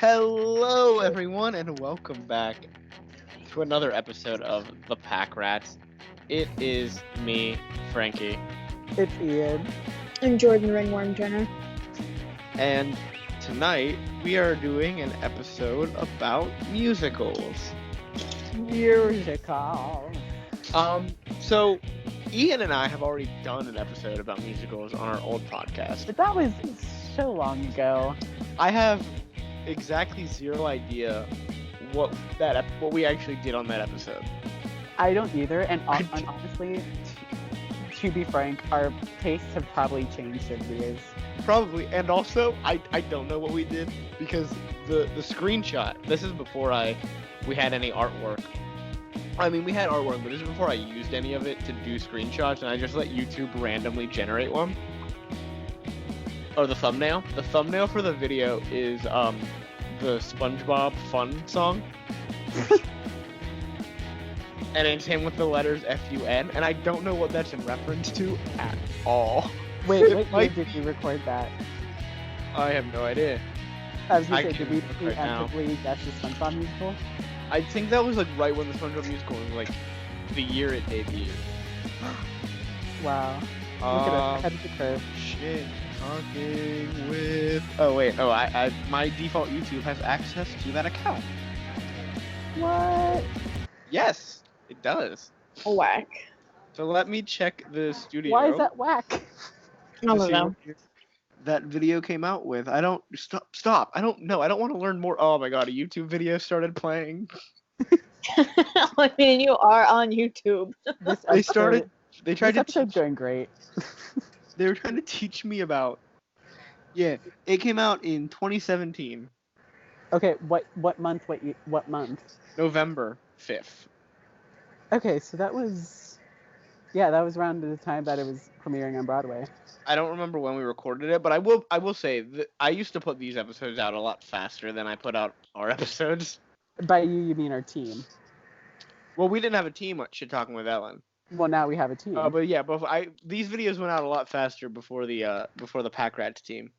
Hello, everyone, and welcome back to another episode of the PACRats. It is me, Frankie, It's Ian. And Jordan Ringworm Jenner. and tonight we are doing an episode about musicals. Musical. So Ian and I have already done an episode about musicals on our old podcast. But that was so long ago. I have exactly zero idea what we actually did on that episode. I don't either, and honestly, to be frank, our tastes have probably changed over the years. Probably, and also I don't know what we did because the screenshot. This is before we had any artwork. I mean, we had artwork, but this is before I used any of it to do screenshots, and I just let YouTube randomly generate one. Or the thumbnail. The thumbnail for the video is the SpongeBob Fun song. And it's him with the letters F-U-N, and I don't know what that's in reference to at all. Wait, what year did you record that? I have no idea. I was gonna I say, did can we look right now. preemptively guess the SpongeBob musical? I think that was like right when the SpongeBob musical was like the year it debuted. Wow. Look at us, ahead of the curve. Shit. Talking with. Oh wait. Oh, I my default YouTube has access to that account. What? Yes, it does. Whack. So let me check the studio. Why is that whack? I don't know. what that video came out with. I don't stop. I don't know. I don't want to learn more. Oh my god, a YouTube video started playing. I mean, you are on YouTube. This They tried This to episode's going great. they were trying to teach me about. Yeah, it came out in 2017, Okay, what month? What month? November 5th. Okay, so that was around the time that it was premiering on Broadway. I don't remember when we recorded it, but I will say that I used to put these episodes out a lot faster than I put out our episodes. By you mean our team. Well, we didn't have a team at Shit Talking with Ellen. Well, now we have a team. But yeah, these videos went out a lot faster before the PACRats team.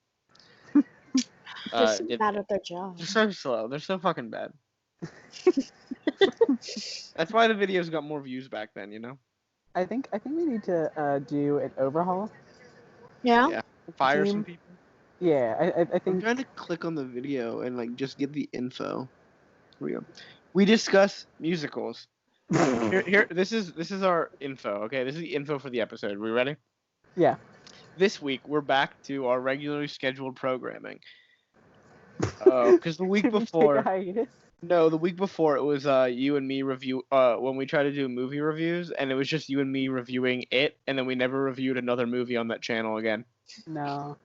They're so bad at their job. They're so slow. They're so fucking bad. That's why the videos got more views back then, you know? I think we need to do an overhaul. Yeah? Yeah. Fire Team. some people. Yeah, I I'm think. trying to click on the video and like just get the info. Here we go. We discuss musicals. Here, this is our info. Okay, this is the info for the episode. We ready? Yeah. This week we're back to our regularly scheduled programming. Because the week Did we take a before, hiatus? no, the week before it was you and me review when we tried to do movie reviews, and it was just you and me reviewing it, and then we never reviewed another movie on that channel again. No.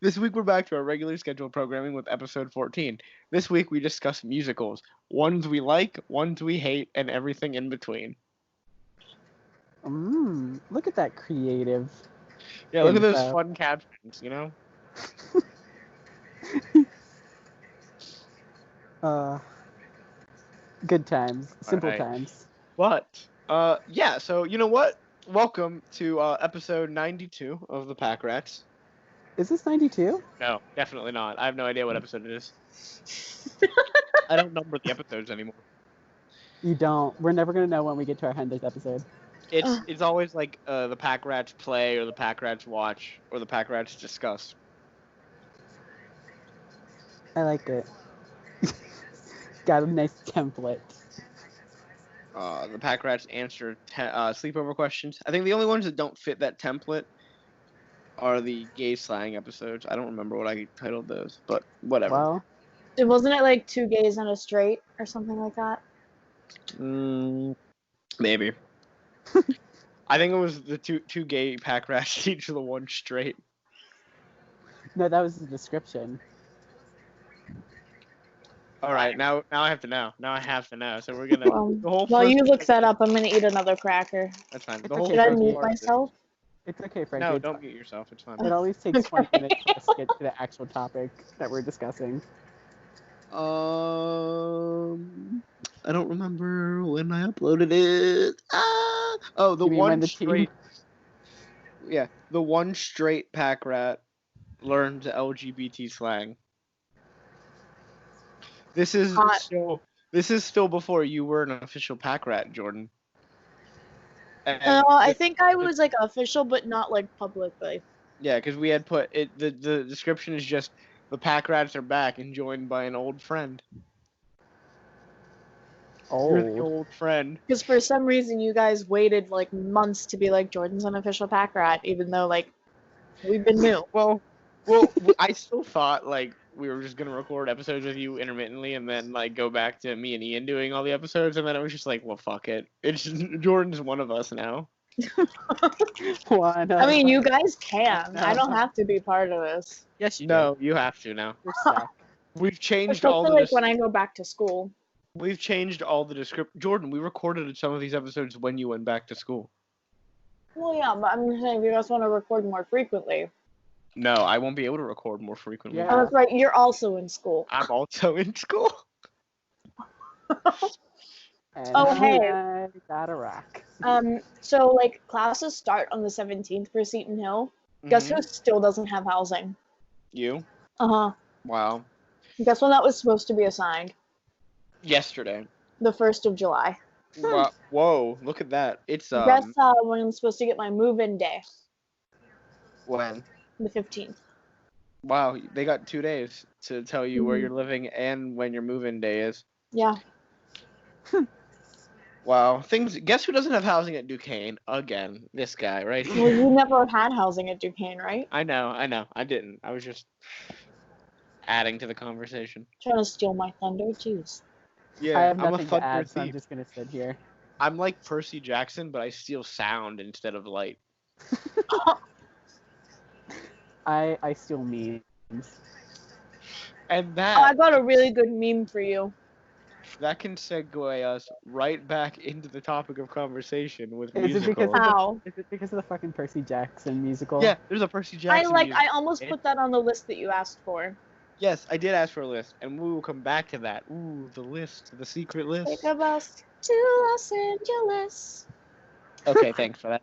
This week we're back to our regularly scheduled programming with episode 14. This week we discuss musicals, ones we like, ones we hate, and everything in between. Look at that creative. Yeah, look at those info. fun captions, you know? Good times, simple Alright. times. But, yeah, so you know what? Welcome to episode 92 of the PACRats. Is this 92? No, definitely not. I have no idea what episode it is. I don't number the episodes anymore. You don't. We're never gonna know when we get to our 100th episode. It's always like the PACRats play, or the PACRats watch, or the PACRats discuss. I like it. Got a nice template. The PACRats answer sleepover questions. I think the only ones that don't fit that template are the gay slang episodes. I don't remember what I titled those, but whatever. Well, Wasn't it like 2 gays and a straight or something like that? Maybe. I think it was the two gay PACRats teach the one straight. no, that was the description. All right, now I have to know. Now I have to know. So we're gonna the whole. While first- you look that up, I'm gonna eat another cracker. That's fine. It's The whole okay, Should I first mute part of it- myself? It's okay, Frankie. No, It's don't mute yourself. It's fine. It always takes 20 Okay. minutes for us to get to the actual topic that we're discussing. I don't remember when I uploaded it. Oh, the You mean one when the team- straight. Yeah, the one straight PACRat learned LGBT slang. This is Hot. still before you were an official pack rat, Jordan. And I think I was like official, but not like publicly. yeah, because we had put it. The description is just the pack rats are back and joined by an old friend. You're the old friend. Because for some reason you guys waited like months to be like Jordan's an official pack rat, even though like we've been new. Well, I still thought like we were just gonna record episodes with you intermittently and then like go back to me and Ian doing all the episodes, and then it was just like, well, fuck it. It's just, Jordan's one of us now. I mean, you guys can. I don't have to be part of this. Yes, you No, you have to now. do. You're stuck. We've changed all Especially the. like when I go back to school. We've changed all the description. Jordan, we recorded some of these episodes when you went back to school. Well, yeah, but I'm saying if you guys want to record more frequently. No, I won't be able to record more frequently. Yeah. Oh, that's right. You're also in school. I'm also in school. And Oh, hey. I got a rock. So like classes start on the 17th for Seton Hill. Guess Mhm. who still doesn't have housing? You? Uh-huh. Wow. Guess when that was supposed to be assigned? Yesterday. The 1st of July. Whoa, look at that. It's Guess when I'm supposed to get my move-in day? when? The 15th. Wow, they got 2 days to tell you where Mhm. you're living and when your move-in day is. Yeah. Wow, guess who doesn't have housing at Duquesne? Again, this guy right Well, here. you never had housing at Duquesne, right? I know. I didn't. I was just adding to the conversation. Trying to steal my thunder, jeez. Yeah, I have I'm a nothing to thunder add, so I'm thief. just gonna sit here. I'm like Percy Jackson, but I steal sound instead of light. I steal memes. And Oh, I that got a really good meme for you. can segue us right back into the topic of conversation with Is it because musicals. of How? Is it because of the fucking Percy Jackson musical? Yeah, there's a Percy Jackson. I almost put that on the list that you asked for. Yes, I did ask for a list, and we will come back to that. Ooh, the list, the secret list. Take a bus to Los Angeles. Okay, thanks for that.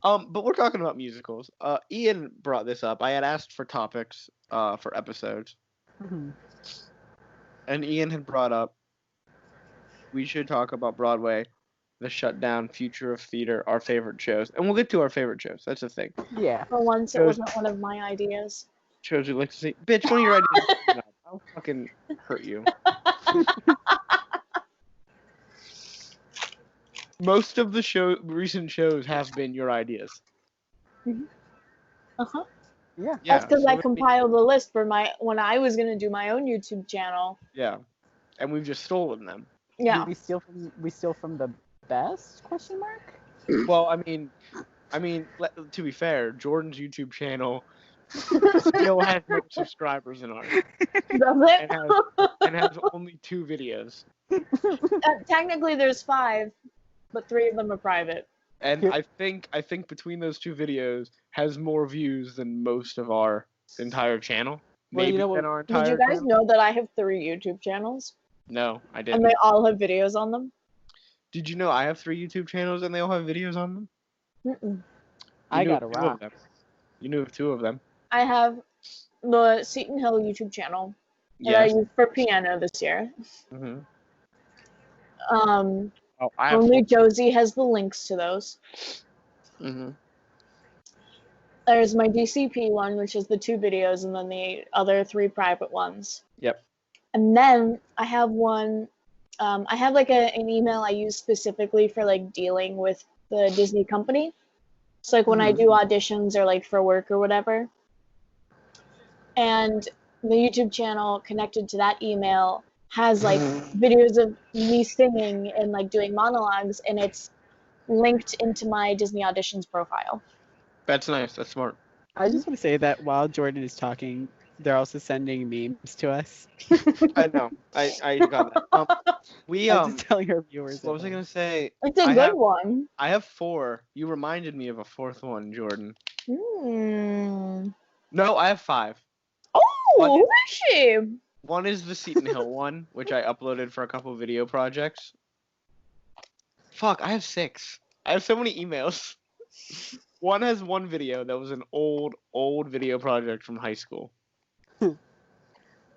But we're talking about musicals. Ian brought this up. I had asked for topics, for episodes, Mhm. and Ian had brought up we should talk about Broadway, the shutdown, future of theater, our favorite shows, and we'll get to our favorite shows. That's the thing. Yeah. For once, it Shows- wasn't one of my ideas. Shows we like to see. Bitch, one of your ideas. No, I'll fucking hurt you. Most of the recent shows have been your ideas. Uh-huh. Yeah. Yeah, That's because so I it- compiled the list for when I was gonna do my own YouTube channel. Yeah, and we've just stolen them. Yeah. We steal from the best? Question mark. Well, I mean, to be fair, Jordan's YouTube channel still has no subscribers in ours, Does it? and has only 2 videos. Technically, there's 5, but 3 of them are private. And Here- I think between those 2 videos has more views than most of our entire channel. Well, Maybe you know what- than our entire Did you guys channel. know that I have 3 YouTube channels? No, I And didn't. they all have videos on them? Did you know I have 3 YouTube channels and they all have videos on them? Mm-mm. I You knew got a of 2 of rock. them. You knew of 2 of them. I have the Seton Hill YouTube channel that I Yes. used for piano this year. Mm-hmm. Oh, I have only Josie has the links to those. Mm-hmm. There's my DCP one, which is the 2 videos, and then the other 3 private ones. Yep. And then I have one. I have like an email I use specifically for like dealing with the Disney company. So like when I do auditions or like for work or whatever. And the YouTube channel connected to that email has like videos of me singing and like doing monologues, and it's linked into my Disney auditions profile. That's nice. That's smart. I just want to say that while Jordan is talking, they're also sending memes to us. I know. I got that. I'm just telling our viewers. What was I gonna say? It's a I good have- one. I have 4. You reminded me of a 4th one, Jordan. No, I have 5. Oh, What? who is she? One is the Seton Hill one, which I uploaded for a couple video projects. Fuck, I have 6. I have so many emails. One has 1 video that was an old video project from high school.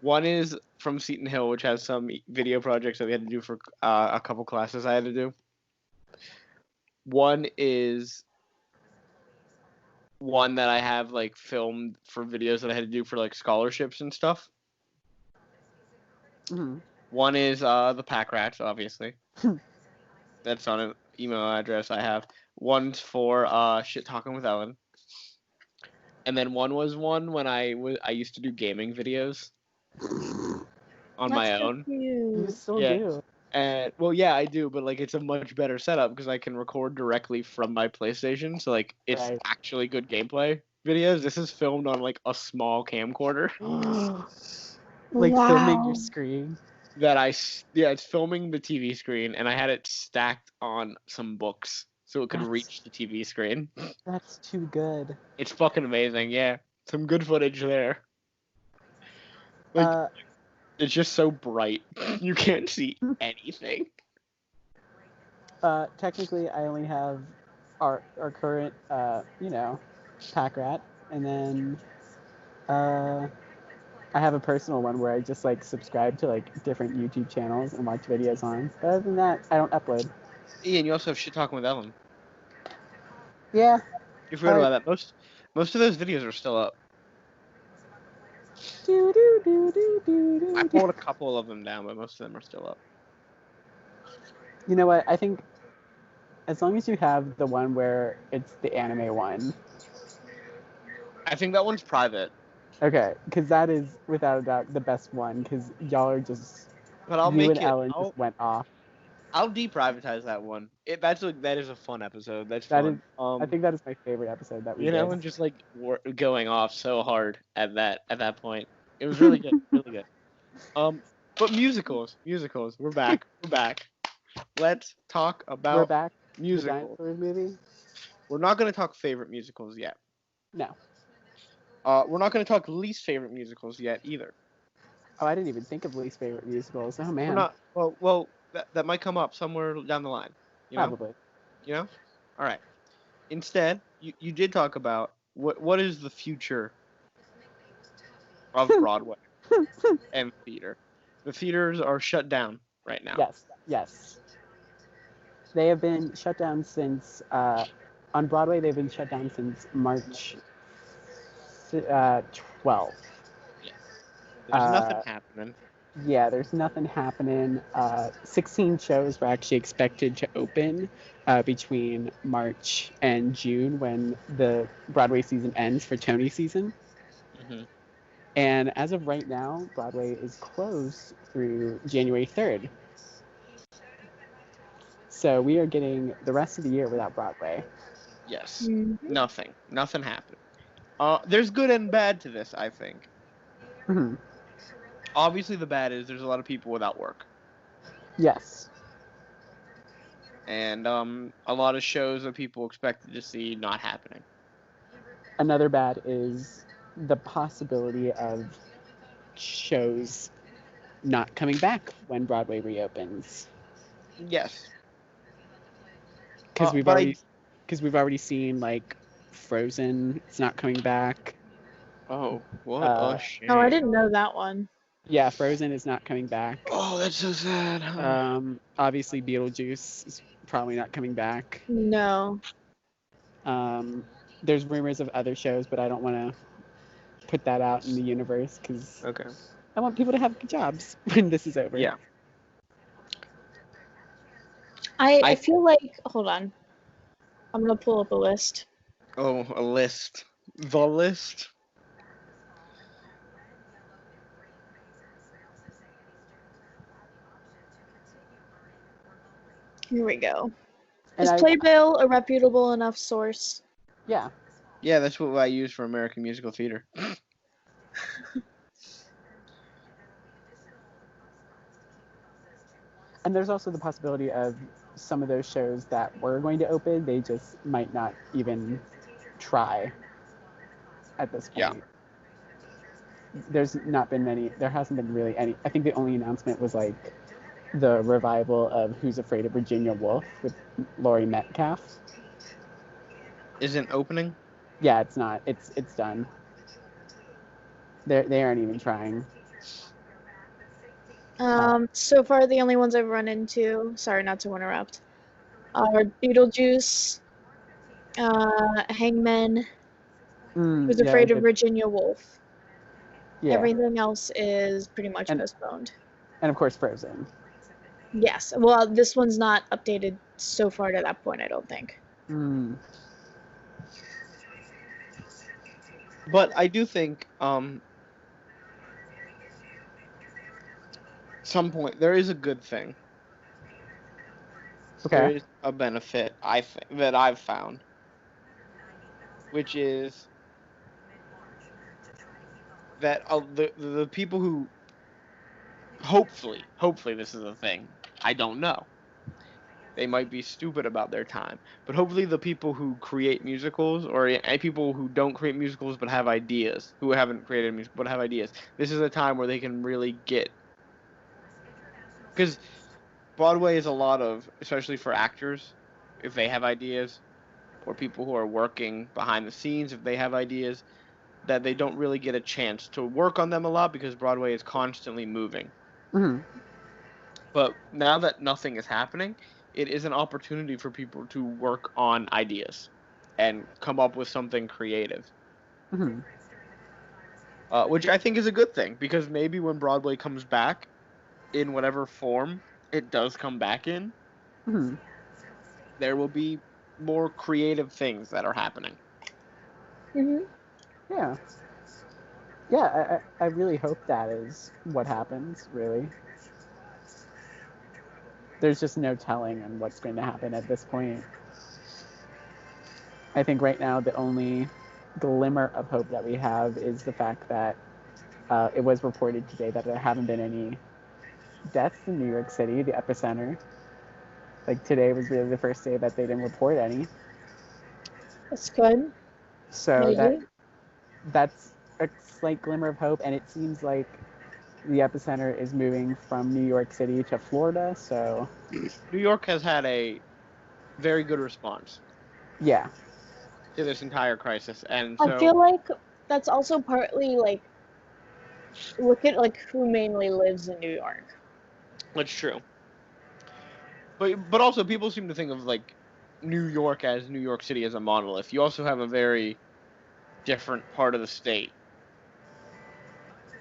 One is from Seton Hill, which has some video projects that we had to do for a couple classes I had to do. One is one that I have like filmed for videos that I had to do for like scholarships and stuff. Mm-hmm. One is the PACRats, obviously. That's on an email address I have. One's for shit talking with Ellen. And then one was one when I used to do gaming videos on my That's so own. You cute. still Yeah. do. And well, yeah, I do, but like it's a much better setup because I can record directly from my PlayStation, so like it's Right. actually good gameplay videos. This is filmed on like a small camcorder Like filming Wow. your screen. it's filming the TV screen, and I had it stacked on some books so it could That's- reach the TV screen. That's too good. It's fucking amazing, yeah. Some good footage there. Like it's just so bright, you can't see anything. Technically, I only have our current, PACRAT, and then I have a personal one where I just like subscribe to like different YouTube channels and watch videos on. But other than that, I don't upload. Ian, you also have shit talking with Ellen. Yeah. You forgot Alright. about that. Most of those videos are still up. I pulled a couple of them down, but most of them are still up. You know what? I think as long as you have the one where it's the anime one. I think that one's private. Okay, because that is without a doubt the best one. Because y'all are just But I'll you make and it. Ellen just went off. I'll deprivatize that one. That is a fun episode. That's That fun. is, I think that is my favorite episode that we you did. know, and just like going off so hard at that point. It was really good, really good. But musicals. We're back. Let's talk about We're back. The musicals. dinosaurs movie. We're not going to talk favorite musicals yet. No. We're not going to talk least favorite musicals yet either. Oh, I didn't even think of least favorite musicals. Oh man. We're not. Well, that might come up somewhere down the line. You know. Probably. You know. All right. Instead, you did talk about what is the future of Broadway and theater. The theaters are shut down right now. Yes. They have been shut down since on Broadway. They've been shut down since March 12th. There's nothing happening. Yeah, there's nothing happening. 16 shows were actually expected to open between March and June when the Broadway season ends for Tony season. Mm-hmm. And as of right now, Broadway is closed through January 3rd. So we are getting the rest of the year without Broadway. Yes. Mhm. Nothing happened. There's good and bad to this, I think. Mm-hmm. Obviously, the bad is there's a lot of people without work. Yes. And a lot of shows that people expected to see not happening. Another bad is the possibility of shows not coming back when Broadway reopens. Yes. Because we've but already seen like Frozen. It's not coming back. Oh, what a shame. Oh, I didn't know that one. Yeah, Frozen is not coming back. Oh, that's so sad. Obviously Beetlejuice is probably not coming back. No. There's rumors of other shows, but I don't want to put that out in the universe because Okay. I want people to have good jobs when this is over. Yeah. I feel like, hold on. I'm gonna pull up a list. Oh, a list. The list. Here we go. And Is Playbill a reputable enough source? Yeah. Yeah, that's what I use for American musical theater. And there's also the possibility of some of those shows that were going to open, they just might not even try at this point. Yeah. There hasn't been really any. I think the only announcement was like the revival of Who's Afraid of Virginia Woolf with Laurie Metcalf. Isn't opening? Yeah, it's not. It's done. They aren't even trying. So far the only ones I've run into, sorry not to interrupt, are Beetlejuice, Hangman, Who's Yeah, Afraid of Virginia Woolf. yeah, Everything else is pretty much and postponed. of course Frozen. Yes. Well, this one's not updated so far to that point, I don't think. But I do think some point there is a good thing. There Okay. is a benefit that I've found, which is that the people who hopefully this is a thing. I don't know. They might be stupid about their time, but hopefully the people who create musicals or people who don't create musicals but have ideas, who haven't created music but have ideas, this is a time where they can really get, because Broadway is a lot of, especially for actors, if they have ideas, or people who are working behind the scenes, if they have ideas, that they don't really get a chance to work on them a lot because Broadway is constantly moving. Mm-hmm. But now that nothing is happening, it is an opportunity for people to work on ideas and come up with something creative, Mm-hmm. which I think is a good thing because maybe when Broadway comes back in whatever form it does come back in, Mm-hmm. there will be more creative things that are happening. Hmm. Yeah. Yeah, I really hope that is what happens, really. There's just no telling on what's going to happen at this point. I think right now the only glimmer of hope that we have is the fact that it was reported today that there haven't been any deaths in New York City, the epicenter. Like today was really the first day that they didn't report any. That's good. So Maybe. that's a slight glimmer of hope, and it seems like the epicenter is moving from New York City to Florida. So New York has had a very good response yeah, to this entire crisis, and I so feel like that's also partly like look at like who mainly lives in New York. it's true. But also people seem to think of like New York as New York City as a monolith. You also have a very different part of the state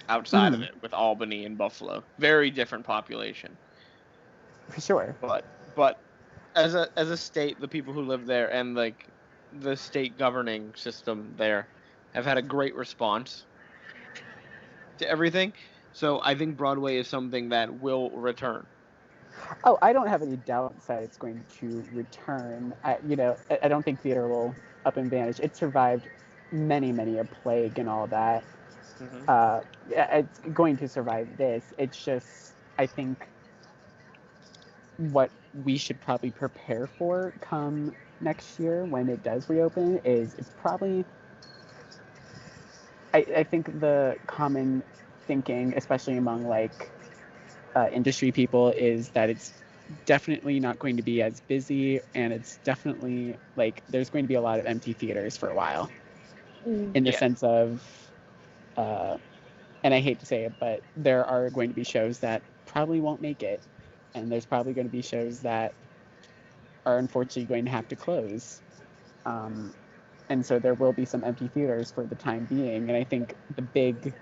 outside of mm, it with Albany and Buffalo. Very different population. for sure. But as a state, the people who live there and like the state governing system there have had a great response to everything. So I think Broadway is something that will return. Oh, I don't have any doubt that it's going to return. I don't think theater will up and vanish. It survived many a plague and all that. Hmm. Yeah, it's going to survive this. It's just, I think, what we should probably prepare for come next year when it does reopen is it's probably, I think the common thinking, especially among like industry people, is that it's definitely not going to be as busy, and it's definitely like there's going to be a lot of empty theaters for a while, Mm. in the Yeah. sense of, uh, and I hate to say it, but there are going to be shows that probably won't make it, and there's probably going to be shows that are unfortunately going to have to close. Um, and so there will be some empty theaters for the time being, and I think the big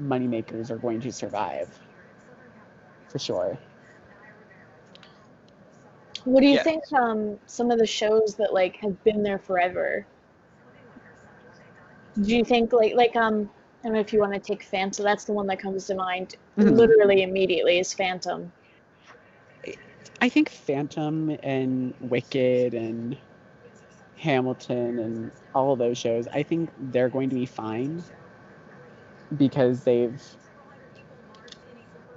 moneymakers are going to survive for sure. What do you Yes. think some of the shows that like have been there forever? Do you think I don't know if you want to take Phantom, that's the one that comes to mind Mm-hmm. literally immediately is Phantom. I think Phantom and Wicked and Hamilton and all of those shows, I think they're going to be fine because they've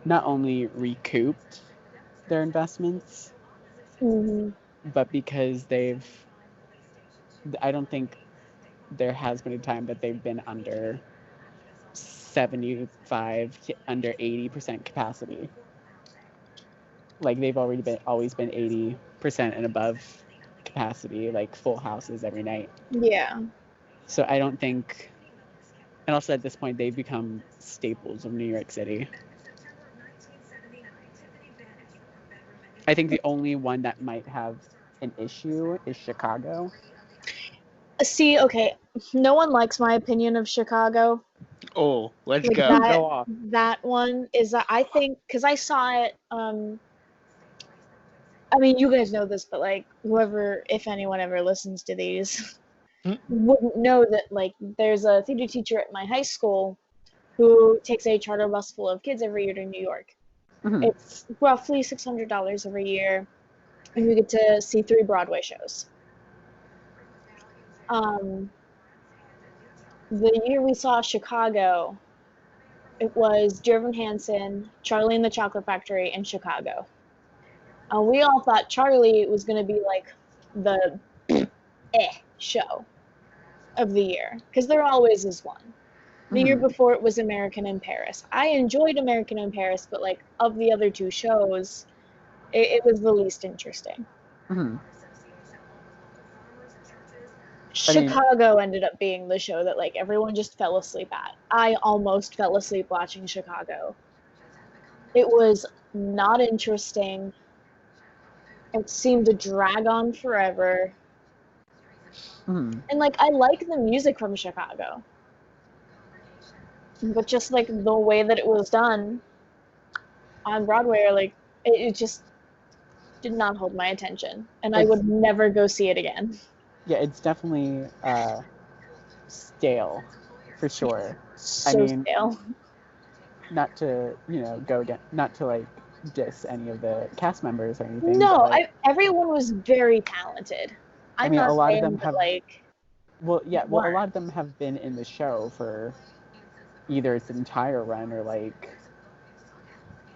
not only recouped their investments, Hmm. but because I don't think there has been a time that they've been under 75 to under 80% capacity. Like they've always been 80% and above capacity, like full houses every night. Yeah. So I don't think And also at this point, they've become staples of New York City. I think the only one that might have an issue is Chicago. See, okay, no one likes my opinion of Chicago. Oh, let's Like go. Go off. that one is that I think because I saw it. I mean, you guys know this, but like whoever, if anyone ever listens to these, Hmm? wouldn't know that like there's a theater teacher at my high school who takes a charter bus full of kids every year to New York. Mhm. It's roughly $600 every year, and you get to see 3 Broadway shows. The year we saw Chicago, it was Dear Evan Hansen, Charlie and the Chocolate Factory, and Chicago. We all thought Charlie was going to be like the show of the year, because there always is one. The year Mhm. before it was American in Paris. I enjoyed American in Paris, but like of the other 2 shows, it was the least interesting. Mhm. Chicago ended up being the show that like everyone just fell asleep at. I almost fell asleep watching Chicago. It was not interesting. It seemed to drag on forever. Mhm. And like I like the music from Chicago. But just like the way that it was done on Broadway, like it just did not hold my attention. And I would never go see it again. Yeah, it's definitely stale, for sure. So stale. Not to not to like diss any of the cast members or anything. No, but, like, everyone was very talented. I'm mean, not a lot of saying them that have. like Well, yeah. Well, a weren't. lot of them have been in the show for either its entire run or like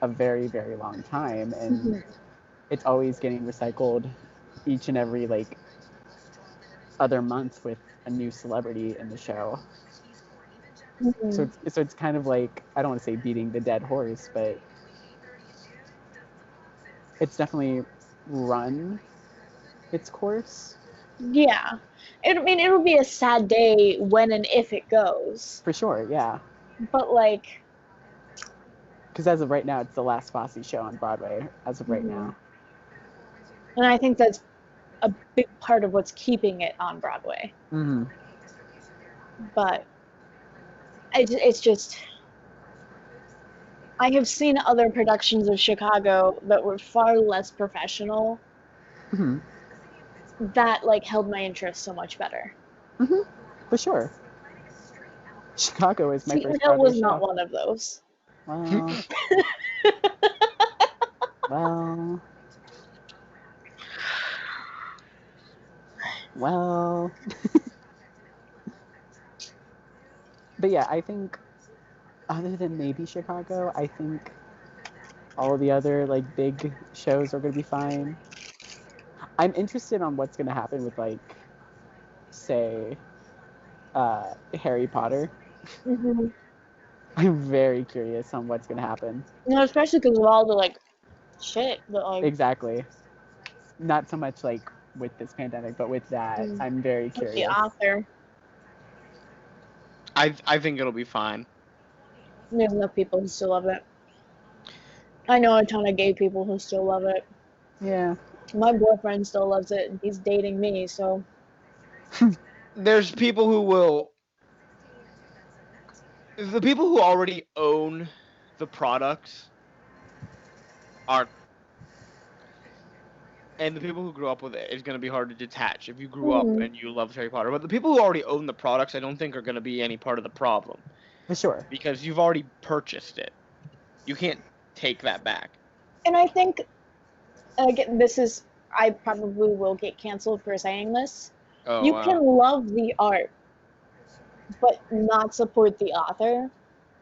a very, very long time, and it's always getting recycled each and every like other month with a new celebrity in the show. So it's kind of like, I don't want to say beating the dead horse, but it's definitely run its course. Yeah. I mean, it'll be a sad day when and if it goes. For sure, yeah. But like, because as of right now, it's the last Fosse show on Broadway as of right now. And I think that's a big part of what's keeping it on Broadway. Mm-hmm. But it's just, I have seen other productions of Chicago that were far less professional. Mm-hmm. That like held my interest so much better. Mm-hmm. For sure. Chicago is my Seton first Hill Broadway was show. not one of those. Well, well, well. But yeah, I think other than maybe Chicago, I think all the other like big shows are gonna be fine. I'm interested on what's gonna happen with like, say, Harry Potter. Mm-hmm. I'm very curious on what's gonna happen. No, especially because of all the like shit that like Exactly. Not so much like with this pandemic, but with that, I'm very curious. the author. I think it'll be fine. There's enough people who still love it. I know a ton of gay people who still love it. Yeah. My boyfriend still loves it, and he's dating me, so. There's people who will. The people who already own the products are. And the people who grew up with it is going to be hard to detach if you grew up and you loved Harry Potter. But the people who already own the products, I don't think are going to be any part of the problem. For sure. Because you've already purchased it. You can't take that back. And I think, again, this is, I probably will get canceled for saying this. Oh, you wow. can love the art, but not support the author.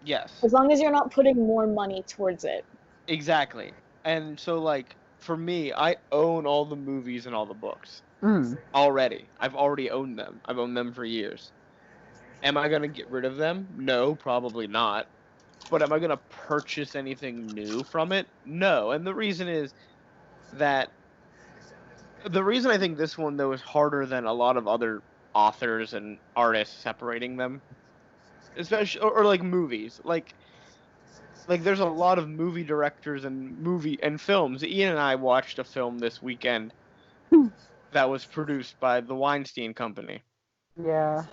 Yes. As long as you're not putting more money towards it. Exactly. And so, like, for me, I own all the movies and all the books. Already. I've already owned them. I've owned them for years. Am I going to get rid of them? No, probably not. But am I going to purchase anything new from it? No. And the reason is that the reason I think this one, though, is harder than a lot of other authors and artists separating them especially or like movies. Like there's a lot of movie directors and films. Ian and I watched a film this weekend that was produced by the Weinstein Company. Yeah.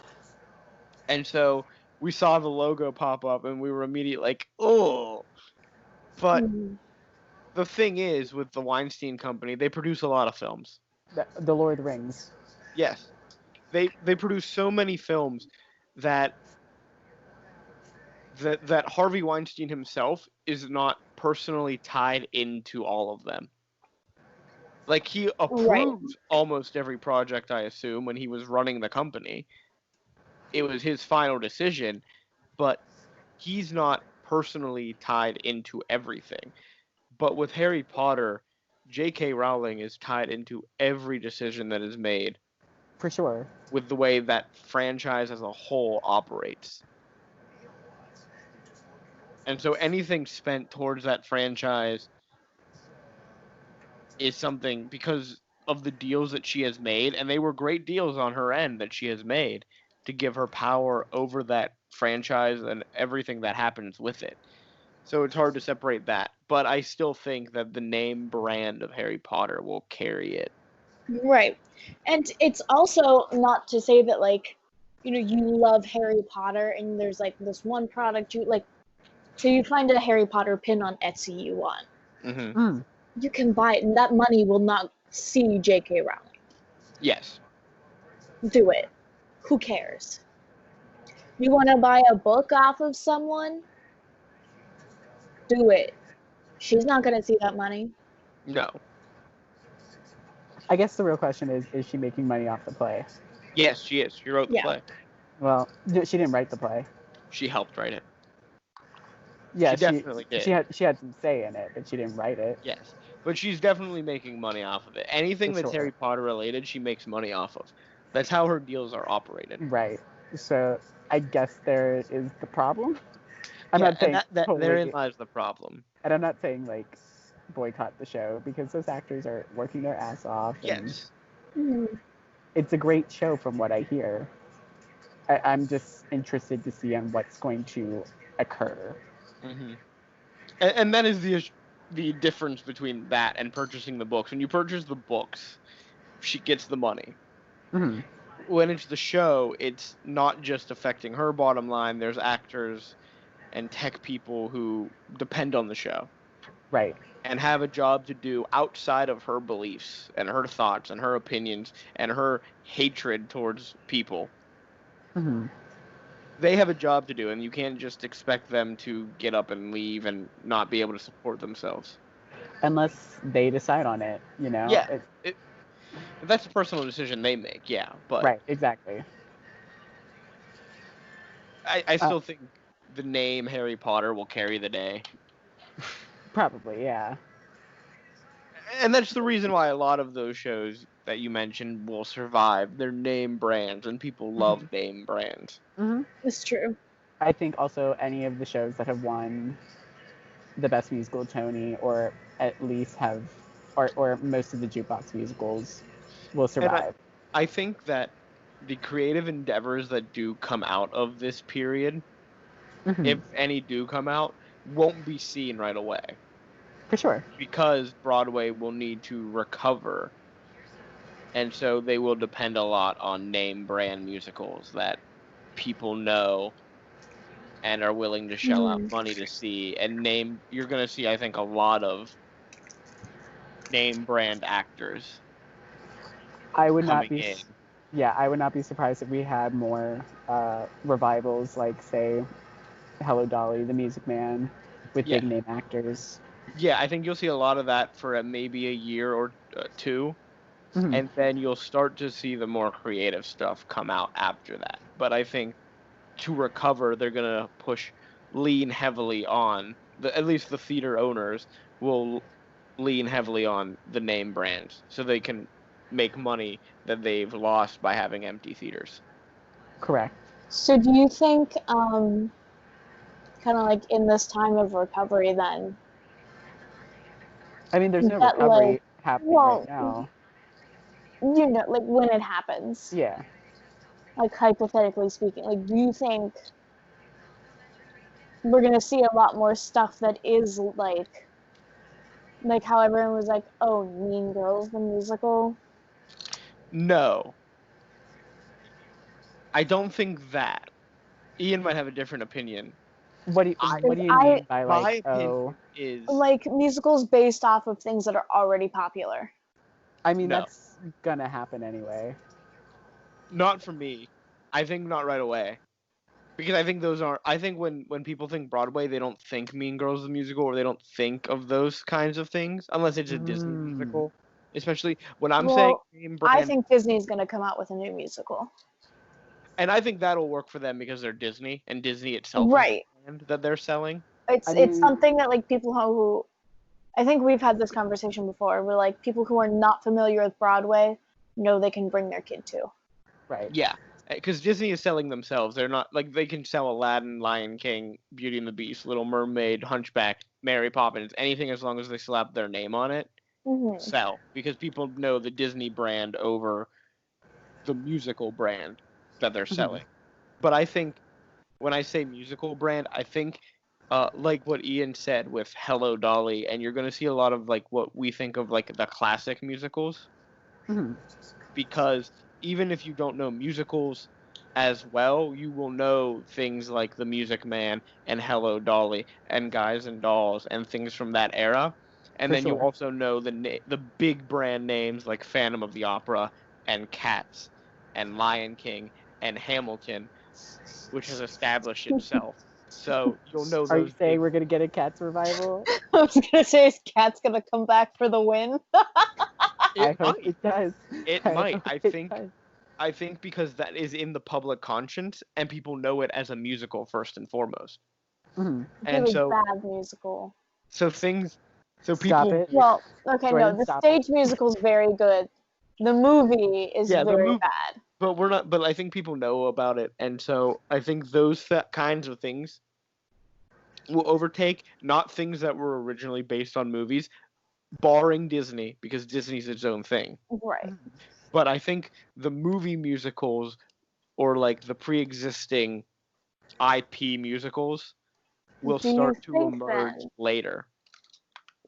And so we saw the logo pop up and we were immediately like, "Oh." But Mhm. the thing is with the Weinstein Company, they produce a lot of films. The Lord of the Rings. Yes. They produce so many films that that Harvey Weinstein himself is not personally tied into all of them. Like he Right. approved almost every project, I assume, when he was running the company. It was his final decision, but he's not personally tied into everything. But with Harry Potter, J.K. Rowling is tied into every decision that is made For sure. with the way that franchise as a whole operates. And so anything spent towards that franchise is something because of the deals that she has made, and they were great deals on her end that she has made to give her power over that franchise and everything that happens with it. So it's hard to separate that. But I still think that the name brand of Harry Potter will carry it. Right. And it's also not to say that, like, you love Harry Potter and there's like this one product you like. So you find a Harry Potter pin on Etsy you want. Mm-hmm. Mm. You can buy it, and that money will not see J.K. Rowling. Yes. Do it. Who cares? You want to buy a book off of someone? Do it. She's not going to see that money. No. I guess the real question is she making money off the play? Yes, she is. She wrote the Yeah. play. Well, she didn't write the play. She helped write it. Yeah, She definitely did. She had some say in it, but she didn't write it. Yes. But she's definitely making money off of it. Anything For that's sure. Harry Potter related, she makes money off of. That's how her deals are operated. Right. So I guess there is the problem. I'm Yeah, not saying and that therein totally, lies the problem. and I'm not saying like boycott the show because those actors are working their ass off. And Yes. it's a great show from what I hear. I'm just interested to see on what's going to occur. Mm-hmm. And that is the difference between that and purchasing the books. When you purchase the books, she gets the money. Mm-hmm. When it's the show, it's not just affecting her bottom line. There's actors and tech people who depend on the show Right. and have a job to do outside of her beliefs and her thoughts and her opinions and her hatred towards people. Mm-hmm. They have a job to do, and you can't just expect them to get up and leave and not be able to support themselves. Unless they decide on it, you know. Yeah, that's a personal decision they make. Yeah, but Right. Exactly. I still think the name Harry Potter will carry the day. Probably. Yeah. And that's the reason why a lot of those shows that you mentioned will survive. They're name brands, and people love name brands. Mm-hmm. It's true. I think also any of the shows that have won the Best Musical Tony, or at least have, or most of the jukebox musicals, will survive. I think that the creative endeavors that do come out of this period, Mm-hmm. if any do come out, won't be seen right away. For sure. Because Broadway will need to recover. And so they will depend a lot on name brand musicals that people know and are willing to shell out money to see. And you're going to see, I think, a lot of name brand actors I would not coming be. in. Yeah, I would not be surprised if we had more revivals, like say, Hello Dolly, The Music Man, with Yeah. big name actors. Yeah, I think you'll see a lot of that for maybe a year or two. Mm-hmm. And then you'll start to see the more creative stuff come out after that. But I think to recover, they're going to lean heavily on, at least the theater owners will lean heavily on the name brands so they can make money that they've lost by having empty theaters. Correct. So do you think, kind of like in this time of recovery then, I mean, there's no that, recovery like, happening well, right now. like when it happens, Yeah. like hypothetically speaking, like do you think we're gonna see a lot more stuff that is like how everyone was like, oh, Mean Girls the musical. No, I don't think that. Ian might have a different opinion. What do Because you mean by My like, opinion oh? is like musicals based off of things that are already popular. I mean, No. that's gonna happen anyway. not for me. I think not right away. Because I think those are. I think when people think Broadway, they don't think Mean Girls the musical, or they don't think of those kinds of things, unless it's a Disney musical. Especially when I'm saying Well, name I brand, think Disney's gonna come out with a new musical. and I think that'll work for them because they're Disney, and Disney itself is Right. the brand that they're selling. It's I it's mean- something that like people who I think we've had this conversation before, where like people who are not familiar with Broadway know they can bring their kid to. Right. Yeah, because Disney is selling themselves. They're not like they can sell Aladdin, Lion King, Beauty and the Beast, Little Mermaid, Hunchback, Mary Poppins, anything as long as they slap their name on it. Mm-hmm. Sell because people know the Disney brand over the musical brand that they're selling. But I think when I say musical brand, I think like what Ian said with Hello Dolly, and you're going to see a lot of like what we think of like the classic musicals, because even if you don't know musicals as well, you will know things like The Music Man and Hello Dolly and Guys and Dolls and things from that era. And For then you sure. also know the big brand names like Phantom of the Opera and Cats and Lion King and Hamilton, which has established itself. So you'll know Are you those saying big. we're gonna get a Cats revival? I was gonna say, is Cat's gonna come back for the win? I It hope might. it does. It might. hope I it think. does. I think because that is in the public conscience and people know it as a musical first and foremost. And Really so bad musical. things so Stop people it. Well, okay, no, Jordan, the stop stage musical's very good. The movie is Yeah, the very movie- bad. but I think people know about it, and so I think those kinds of things will overtake not things that were originally based on movies, barring Disney because Disney's its own thing. Right. But I think the movie musicals or like the pre-existing IP musicals will Do you start to think, emerge then, later.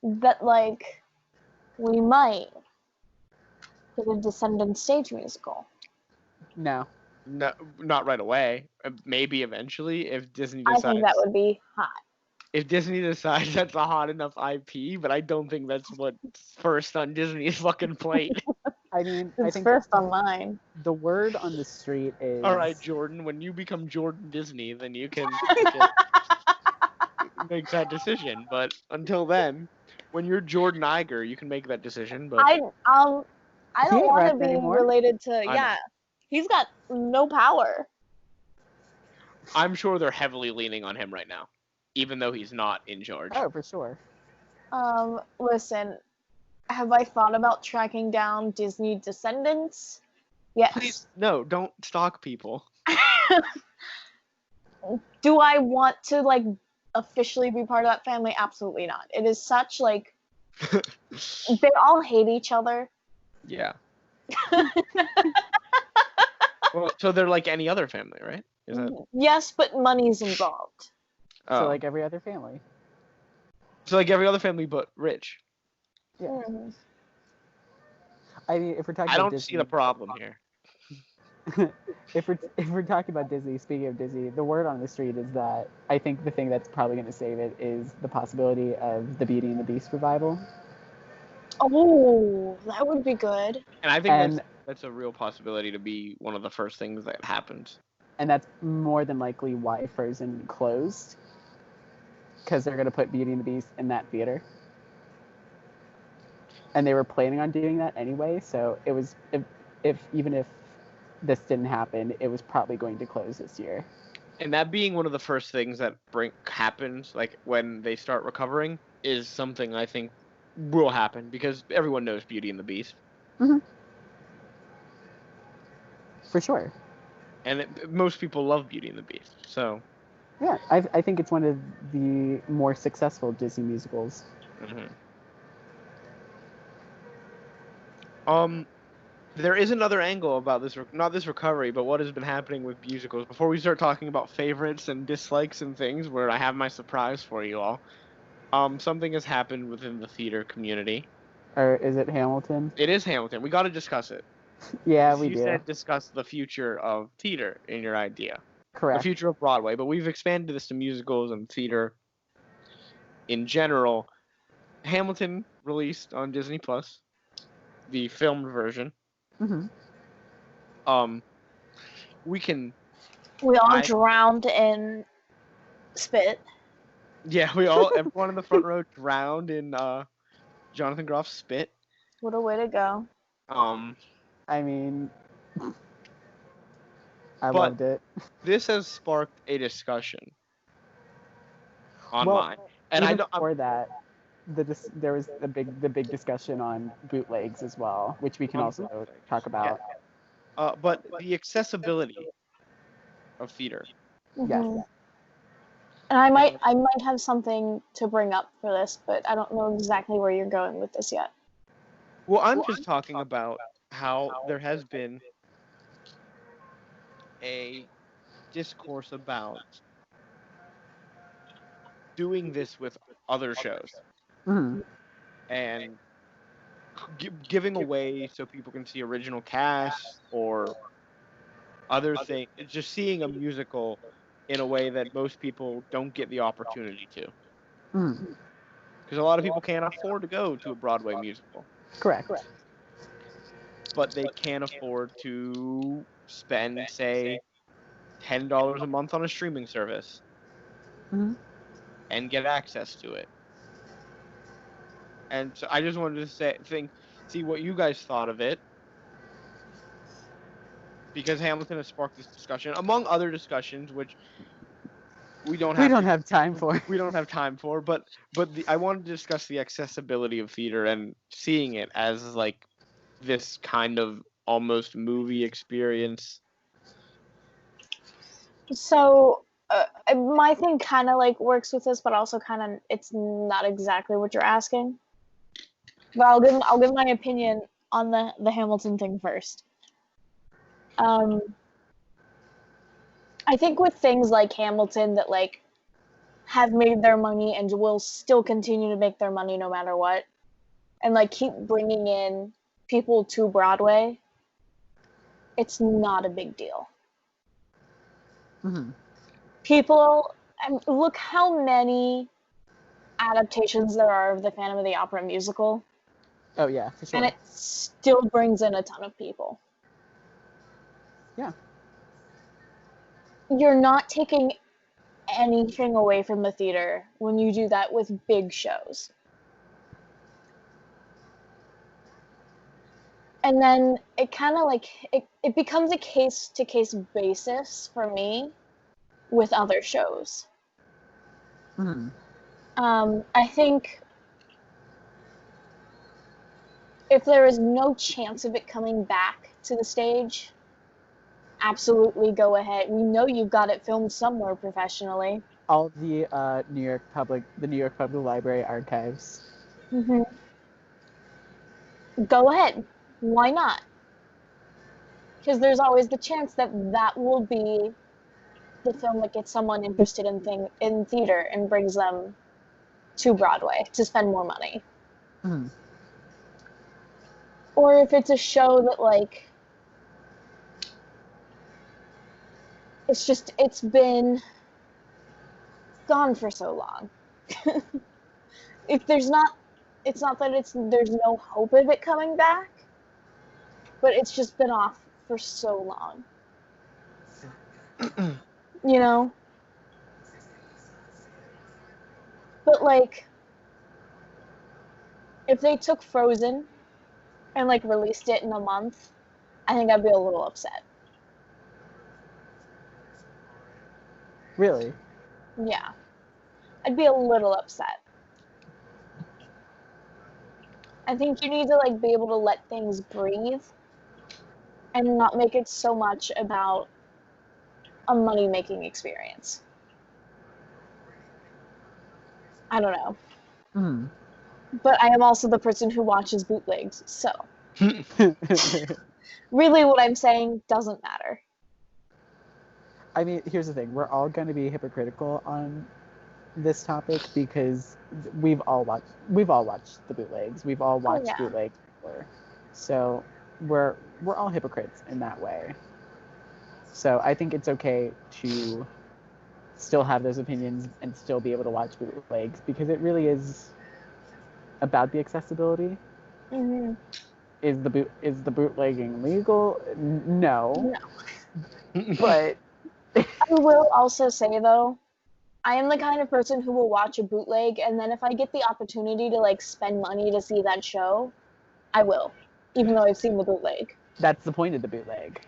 that like we might get a Descendants stage musical? No. No, not right away. Maybe eventually if Disney I decides. think that would be hot. If Disney decides that's a hot enough IP, but I don't think that's what's first on Disney's fucking plate. I mean, I It's think first on mine. the word on the street is. All right, Jordan, when you become Jordan Disney, then you can make that decision. But until then, when you're Jordan Iger, you can make that decision. But I He don't ain't want to rapping be anymore. related to know. yeah. He's got no power. I'm sure they're heavily leaning on him right now, even though he's not in charge. Oh, for sure. Listen, have I thought about tracking down Disney Descendants? Yes. Please, no, don't stalk people. Do I want to like officially be part of that family? Absolutely not. It is such like they all hate each other. Yeah. Well, so they're like any other family, right? Is that Yes, but money's involved. oh. So like every other family. So like every other family but rich? Yeah. Mhm. I mean, if we're talking I about don't Disney, see the problem here. if we're talking about Disney, speaking of Disney, the word on the street is that I think the thing that's probably going to save it is the possibility of the Beauty and the Beast revival. Oh, that would be good. And I think And that's a real possibility to be one of the first things that happens. and that's more than likely why Frozen closed, because they're going to put Beauty and the Beast in that theater. And they were planning on doing that anyway, so it was if even if this didn't happen, it was probably going to close this year. And that being one of the first things that happens, like when they start recovering, is something I think will happen because everyone knows Beauty and the Beast, For sure. and most people love Beauty and the Beast. So, Yeah, I think it's one of the more successful Disney musicals. there is another angle about this, not this recovery, but what has been happening with musicals. Before we start talking about favorites and dislikes and things, where I have my surprise for you all, something has happened within the theater community. Or is it Hamilton? It is Hamilton. We got to discuss it. Yeah, 'Cause we you do. said discuss the future of theater in your idea. The Correct. future of Broadway, but we've expanded this to musicals and theater in general. Hamilton released on Disney Plus, the filmed version. Hmm. We can, We all I- drowned in spit. yeah, everyone in the front row drowned in Jonathan Groff's spit. What a way to go. I mean, I But- loved it. This has sparked a discussion Well, online, and even I don't. before that, there was the big discussion on bootlegs as well, which we can On also bootlegs, talk about. But the accessibility of theater. Yes. Mhm. And I might have something to bring up for this, but I don't know exactly where you're going with this yet. Well, I'm just talking about how there has been a discourse about doing this with other shows Hmm. and giving away so people can see original cast or other things. Just seeing a musical in a way that most people don't get the opportunity to. Hmm. Because a lot of people can't afford to go to a Broadway musical, Correct. but they can't afford to spend, say, $10 a month on a streaming service Hmm. and get access to it. And so I just wanted to see what you guys thought of it, because Hamilton has sparked this discussion, among other discussions, which we don't have time for. we don't have time for. But I wanted to discuss the accessibility of theater and seeing it as like this kind of almost movie experience. So my thing kind of like works with this, but also kind of it's not exactly what you're asking. But I'll give my opinion on the Hamilton thing first. I think with things like Hamilton that like have made their money and will still continue to make their money no matter what, and like keep bringing in people to Broadway, it's not a big deal. Hmm. People, look how many adaptations there are of the Phantom of the Opera musical, Oh yeah, for sure. and it still brings in a ton of people. Yeah. You're not taking anything away from the theater when you do that with big shows. And then it kind of like it becomes a case to case basis for me with other shows. Hmm. I think if there is no chance of it coming back to the stage, absolutely go ahead. We know you've got it filmed somewhere professionally. All of the New York Public Library archives. Mm-hmm. Go ahead. Why not? Because there's always the chance that that will be the film that gets someone interested in theater and brings them to Broadway to spend more money. Hmm. Or if it's a show that like it's been gone for so long. If there's not it's not that there's no hope of it coming back, but it's just been off for so long. You know? But like if they took Frozen and like released it in a month, I think I'd be a little upset. Really? Yeah. I'd be a little upset. I think you need to like be able to let things breathe and not make it so much about a money-making experience. I don't know. Hmm. But I am also the person who watches bootlegs, so. Really, what I'm saying doesn't matter. I mean, here's the thing: we're all going to be hypocritical on this topic because we've all watched the bootlegs. We've all Oh watched yeah. bootlegs before, so we're all hypocrites in that way. So I think it's okay to still have those opinions and still be able to watch bootlegs because it really is about the accessibility. Hmm. Is the bootlegging legal? No, No. but I will also say though, I am the kind of person who will watch a bootleg, and then if I get the opportunity to like spend money to see that show, I will, even though I've seen the bootleg. that's the point of the bootleg.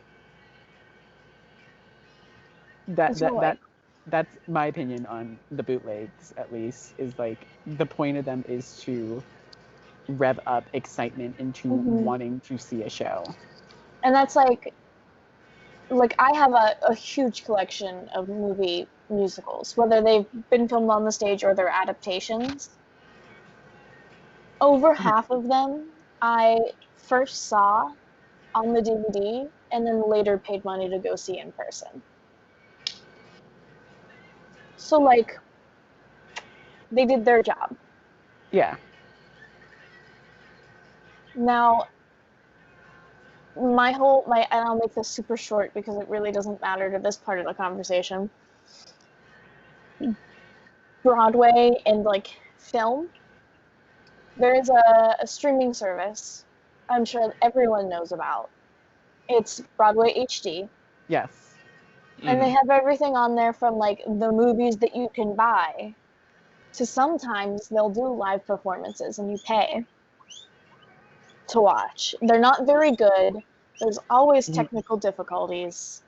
That So that like, that that's my opinion on the bootlegs. At least is like the point of them is to rev up excitement into hmm wanting to see a show. and that's like I have a huge collection of movie musicals, whether they've been filmed on the stage or they're adaptations. Over half of them I first saw on the DVD and then later paid money to go see in person. So like they did their job. Yeah. Now my and I'll make this super short because it really doesn't matter to this part of the conversation. Broadway and like film, there is a streaming service I'm sure everyone knows about. It's Broadway HD, Yes. and they have everything on there from like the movies that you can buy to sometimes they'll do live performances and you pay to watch. They're not very good. There's always technical difficulties,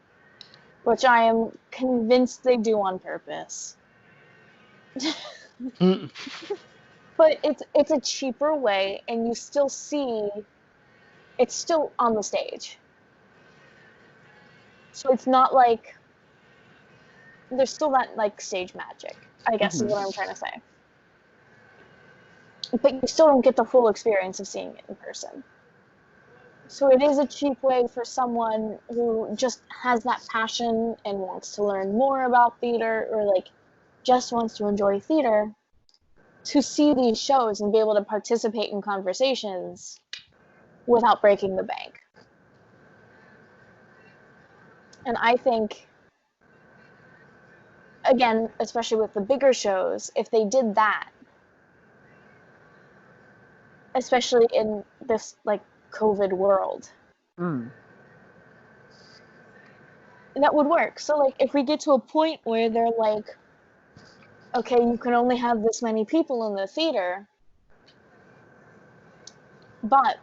which I am convinced they do on purpose. But it's a cheaper way and you still see it's still on the stage. So it's not like there's still that like stage magic, I guess is what I'm trying to say. But you still don't get the full experience of seeing it in person. So it is a cheap way for someone who just has that passion and wants to learn more about theater or like just wants to enjoy theater to see these shows and be able to participate in conversations without breaking the bank. And I think, again, especially with the bigger shows, if they did that, especially in this like COVID world, Mm. that would work. So like if we get to a point where they're like, okay, you can only have this many people in the theater, but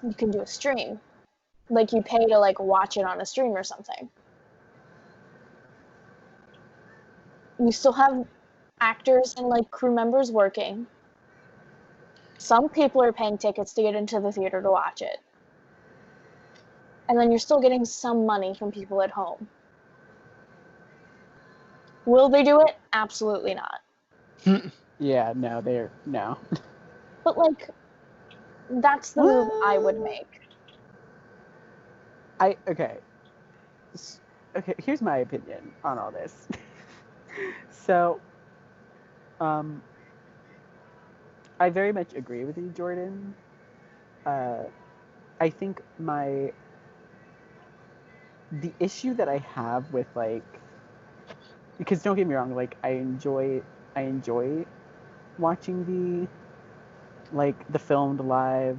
you can do a stream. Like you pay to like watch it on a stream or something. You still have actors and like crew members working. Some people are paying tickets to get into the theater to watch it. And then you're still getting some money from people at home. Will they do it? Absolutely not. Yeah. No. They're no. But like, that's the move I would make. Okay. Okay. Here's my opinion on all this. So, um, I very much agree with you, Jordan. I think the issue that I have with like, because don't get me wrong, like I enjoy watching the filmed live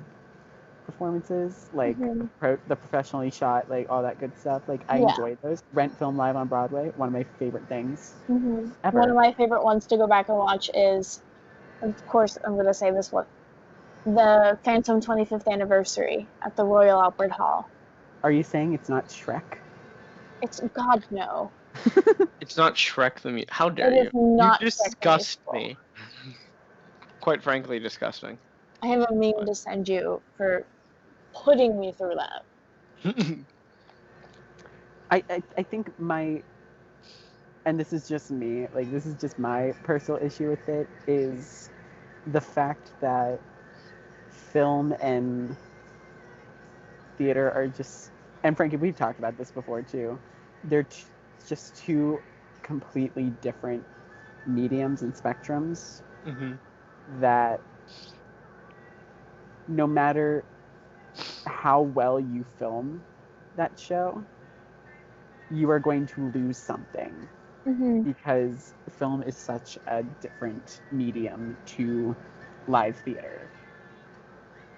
performances, like the professionally shot, like all that good stuff. Like I Yeah. enjoy those. Rent Film Live on Broadway, one of my favorite things ever. One of my favorite ones to go back and watch is, of course, I'm going to say this one, the Phantom 25th Anniversary at the Royal Albert Hall. Are you saying it's not Shrek? It's God no. It's not Shrek the musical. How dare It you? is not You Shrek the disgust musical. me. Quite frankly, disgusting. I have a meme to send you for putting me through that. I think and this is just me, like this is just my personal issue with it, is the fact that film and theater are just, and Frankie, we've talked about this before too. They're just two completely different mediums and spectrums Mm-hmm. that no matter how well you film that show, you are going to lose something Mm-hmm. because film is such a different medium to live theater.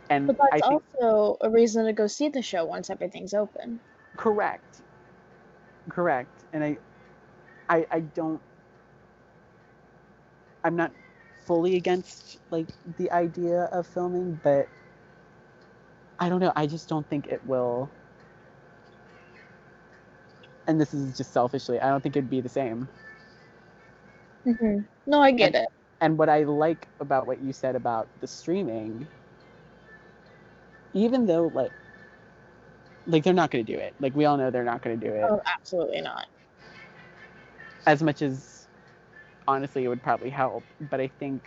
And But that's I think also a reason to go see the show once everything's open. correct, correct. And I don't, I'm not fully against like the idea of filming, but I don't know. I just don't think it will. And this is just selfishly, I don't think it'd be the same. Mm-hmm. No, I And get it. and what I like about what you said about the streaming, even though like they're not going to do it. Like we all know they're not going to do it. Oh, absolutely not. As much as honestly it would probably help, but I think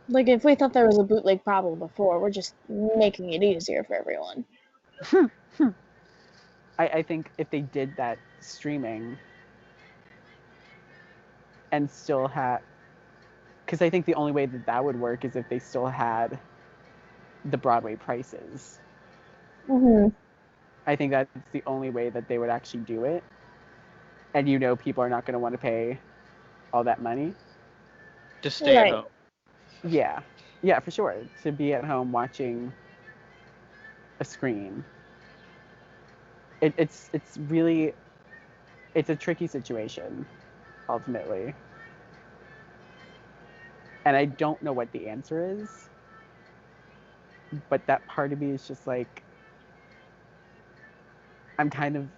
Like, if we thought there was a bootleg problem before, we're just making it easier for everyone. I think if they did that streaming and still had, because I think the only way that that would work is if they still had the Broadway prices. Mm-hmm. I think that's the only way that they would actually do it. And people are not going to want to pay all that money. To stay at Right. home. Yeah. Yeah, for sure. To be at home watching a screen. It's really, it's a tricky situation, ultimately. And I don't know what the answer is. But that part of me is just like, I'm kind of